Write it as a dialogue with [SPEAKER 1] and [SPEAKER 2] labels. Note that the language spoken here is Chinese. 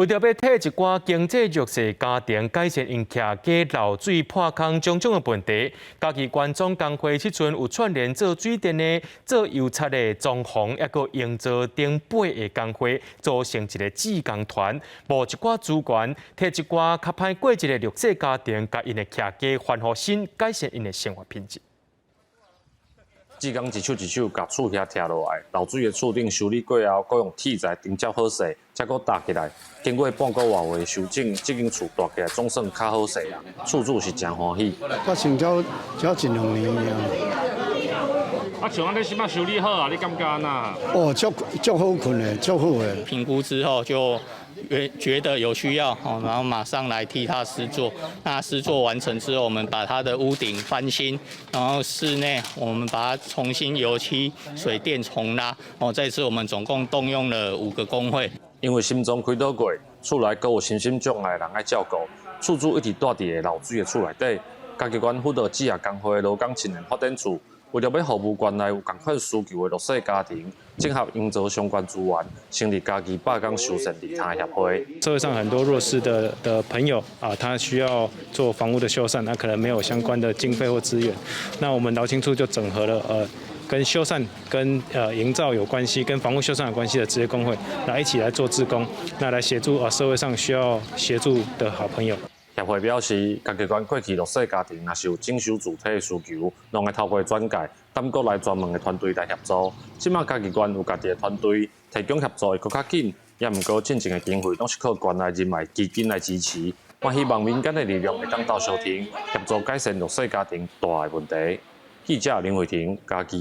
[SPEAKER 1] 为着要替一寡经济弱势家庭改善因徛家漏水破空种种的问题，家己关总工会即阵有串联做水电的、做油漆的、装潢，抑个营造等8个工会组成一个志工团，募一寡资源，替一寡较歹过日的弱势家庭，甲因的徛家翻好新，改善因的生活品质。
[SPEAKER 2] 志工一手一手甲厝遐拆落来，漏水的厝顶修理过后，搁用铁材钉接好势，才搁搭起来。经过半个月的修整，这间厝搭起来总算较好势啊！厝主是真欢喜。
[SPEAKER 3] 我想只1、2年尔。
[SPEAKER 4] 啊，像安尼是嘛修理好啊？你感觉安那？
[SPEAKER 3] 哦，足好困的，足好的。
[SPEAKER 5] 评估之后就觉得有需要哦，然后马上来替他施作。那施作完成之后，我们把他的屋顶翻新，然后室内我们把它重新油漆、水电重拉。哦，这次我们总共动用了5个工会。
[SPEAKER 2] 因为心脏开刀过，厝内阁有身心障碍的人爱照顾，厝主一直住伫个漏水的厝内底。家己关负责职业工会的罗岗青年发展处，为了要服务县内有同款需求的弱势家庭，整合营造相关资源，成立家己罢工修缮立摊协会。
[SPEAKER 6] 社会上很多弱势的朋友啊，他需要做房屋的修缮，他可能没有相关的经费或资源，那我们劳青处就整合了跟修缮、跟营造有关系、跟房屋修缮有关系的职业工会，来一起来做志工，那来协助社会上需要协助的好朋友。
[SPEAKER 2] 协会表示，家己关过去弱势家庭若是有整修主体的需求，拢会透过转介，等国内专门的团队来协助。即马家己关有家己的团队提供协助会更较紧，也毋过进前的经费拢是靠县内人脉基金来支持。我希望民间的力量会当到相挺，协助改善弱势家庭大的问题。记者林慧婷，家己